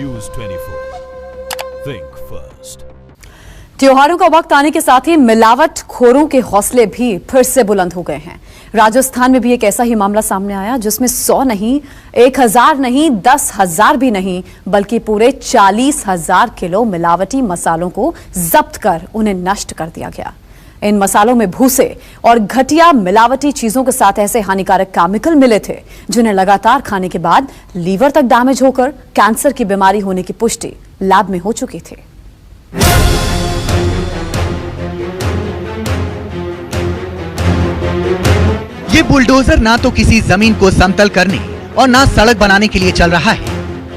News 24. Think first. त्योहारों का वक्त आने के साथ ही मिलावट खोरों के हौसले भी फिर से बुलंद हो गए हैं। राजस्थान में भी एक ऐसा ही मामला सामने आया जिसमें 100 नहीं, 1000 नहीं, 10,000 भी नहीं, बल्कि पूरे 40,000 किलो मिलावटी मसालों को जब्त कर उन्हें नष्ट कर दिया गया। इन मसालों में भूसे और घटिया मिलावटी चीजों के साथ ऐसे हानिकारक केमिकल मिले थे जिन्हें लगातार खाने के बाद लीवर तक डैमेज होकर कैंसर की बीमारी होने की पुष्टि लैब में हो चुकी थी। ये बुलडोजर ना तो किसी जमीन को समतल करने और ना सड़क बनाने के लिए चल रहा है,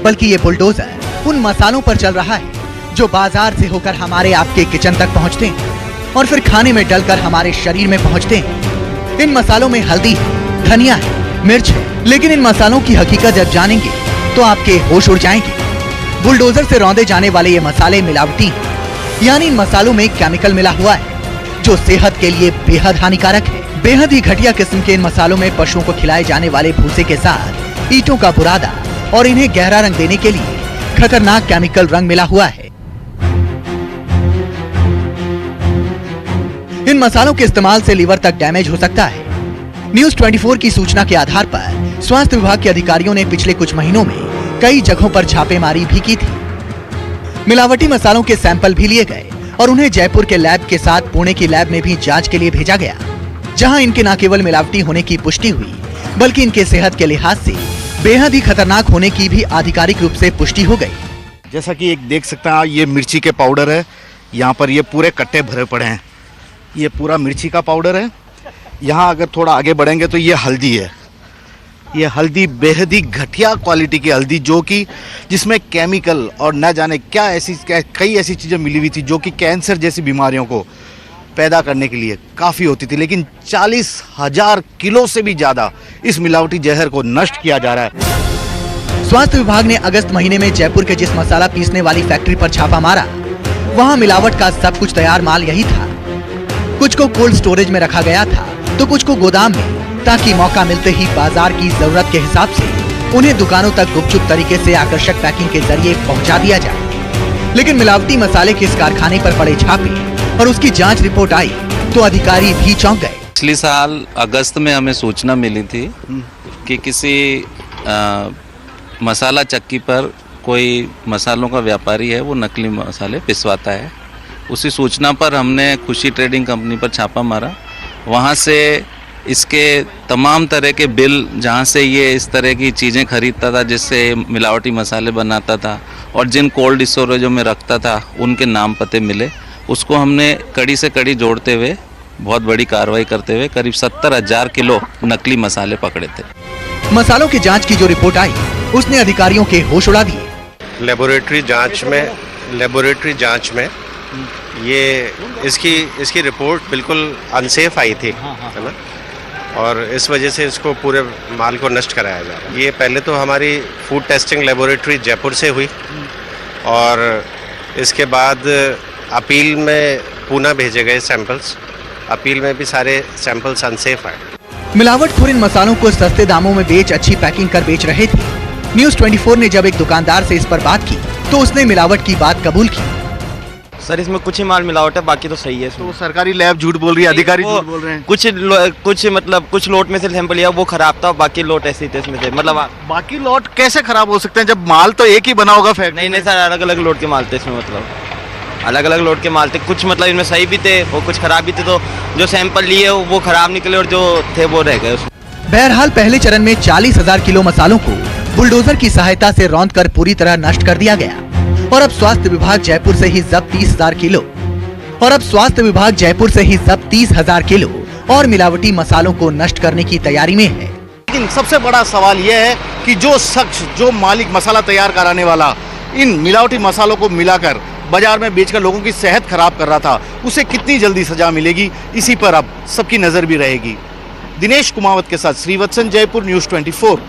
बल्कि ये बुलडोजर उन मसालों पर चल रहा है जो बाजार से होकर हमारे आपके किचन तक पहुंचते हैं और फिर खाने में डलकर हमारे शरीर में पहुंचते हैं। इन मसालों में हल्दी है, धनिया है, मिर्च है, लेकिन इन मसालों की हकीकत जब जानेंगे तो आपके होश उड़ जाएंगे। बुलडोजर से रौंदे जाने वाले ये मसाले मिलावटी हैं, यानी इन मसालों में केमिकल मिला हुआ है जो सेहत के लिए बेहद हानिकारक है। बेहद ही घटिया किस्म के इन मसालों में पशुओं को खिलाए जाने वाले भूसे के साथ ईंटों का बुरादा और इन्हें गहरा रंग देने के लिए खतरनाक केमिकल रंग मिला हुआ है। इन मसालों के इस्तेमाल से लीवर तक डैमेज हो सकता है। न्यूज़ 24 की सूचना के आधार पर स्वास्थ्य विभाग के अधिकारियों ने पिछले कुछ महीनों में कई जगहों पर छापेमारी भी की थी। मिलावटी मसालों के सैंपल भी लिए गए और उन्हें जयपुर के लैब के साथ पुणे की लैब में भी जांच के लिए भेजा गया, जहां इनके न केवल मिलावटी होने की पुष्टि हुई बल्कि इनके सेहत के लिहाज से बेहद ही खतरनाक होने की भी आधिकारिक रूप से पुष्टि हो गई। जैसा कि एक देख सकते हैं, ये मिर्ची के पाउडर है, यहाँ पर ये पूरे कट्टे भरे पड़े हैं। ये पूरा मिर्ची का पाउडर है। यहाँ अगर थोड़ा आगे बढ़ेंगे तो ये हल्दी है। ये हल्दी बेहद ही घटिया क्वालिटी की हल्दी, जो कि जिसमें केमिकल और न जाने क्या कई ऐसी चीज़ें मिली हुई थी जो कि कैंसर जैसी बीमारियों को पैदा करने के लिए काफ़ी होती थी। लेकिन 40,000 किलो से भी ज़्यादा इस मिलावटी जहर को नष्ट किया जा रहा है। स्वास्थ्य विभाग ने अगस्त महीने में जयपुर के जिस मसाला पीसने वाली फैक्ट्री पर छापा मारा, वहाँ मिलावट का सब कुछ तैयार माल यही था। कुछ को कोल्ड स्टोरेज में रखा गया था तो कुछ को गोदाम में, ताकि मौका मिलते ही बाजार की जरूरत के हिसाब से उन्हें दुकानों तक गुपचुप तरीके से आकर्षक पैकिंग के जरिए पहुंचा दिया जाए। लेकिन मिलावटी मसाले के इस कारखाने पर पड़े छापे और उसकी जांच रिपोर्ट आई तो अधिकारी भी चौंक गए। पिछले साल अगस्त में हमें सूचना मिली थी कि किसी मसाला चक्की पर कोई मसालों का व्यापारी है, वो नकली मसाले पिसवाता है। उसी सूचना पर हमने खुशी ट्रेडिंग कंपनी पर छापा मारा। वहाँ से इसके तमाम तरह के बिल, जहाँ से ये इस तरह की चीज़ें खरीदता था, जिससे मिलावटी मसाले बनाता था और जिन कोल्ड स्टोरेजों में रखता था, उनके नाम पते मिले। उसको हमने कड़ी से कड़ी जोड़ते हुए बहुत बड़ी कार्रवाई करते हुए करीब 70,000 किलो नकली मसाले पकड़े थे। मसालों की जांच की जो रिपोर्ट आई उसने अधिकारियों के होश उड़ा दिए। लेबोरेटरी जांच में ये इसकी रिपोर्ट बिल्कुल अनसेफ आई थी, है ना, और इस वजह से इसको पूरे माल को नष्ट कराया जा रहा है। ये पहले तो हमारी फूड टेस्टिंग लेबोरेटरी जयपुर से हुई और इसके बाद अपील में पुणे भेजे गए सैंपल्स। अपील में भी सारे सैंपल्स अनसेफ आए। मिलावटखोर इन मसालों को सस्ते दामों में बेच अच्छी पैकिंग कर बेच रहे थे। न्यूज़ 24 ने जब एक दुकानदार से इस पर बात की तो उसने मिलावट की बात कबूल की। सर, इसमें कुछ ही माल मिलावट है, बाकी तो सही है। तो सरकारी लैब झूठ बोल रही है, अधिकारी झूठ बोल रहे हैं। कुछ लोट में से सैंपल लिया, वो खराब था, बाकी लोट ऐसे ही थे इसमें से। मतलब बाकी लॉट कैसे खराब हो सकते हैं जब माल तो एक ही बना होगा फैक्ट्री? नहीं सर, अलग अलग लोट के माल थे इसमें, मतलब अलग अलग लोट के माल थे। कुछ मतलब इनमें सही भी थे और कुछ खराब भी थे, तो जो सैंपल लिए वो खराब निकले और जो थे वो रह गए उसमें। बहरहाल पहले चरण में 40,000 किलो मसालों को बुलडोजर की सहायता से रौंदकर पूरी तरह नष्ट कर दिया गया और अब स्वास्थ्य विभाग जयपुर से ही जब्त 30,000 किलो और मिलावटी मसालों को नष्ट करने की तैयारी में है। लेकिन सबसे बड़ा सवाल यह है कि जो शख्स, जो मालिक मसाला तैयार कराने वाला इन मिलावटी मसालों को मिलाकर बाजार में बेचकर लोगों की सेहत खराब कर रहा था, उसे कितनी जल्दी सजा मिलेगी, इसी पर अब सबकी नजर भी रहेगी। दिनेश कुमावत के साथ श्रीवत्सन, जयपुर, न्यूज़ 24।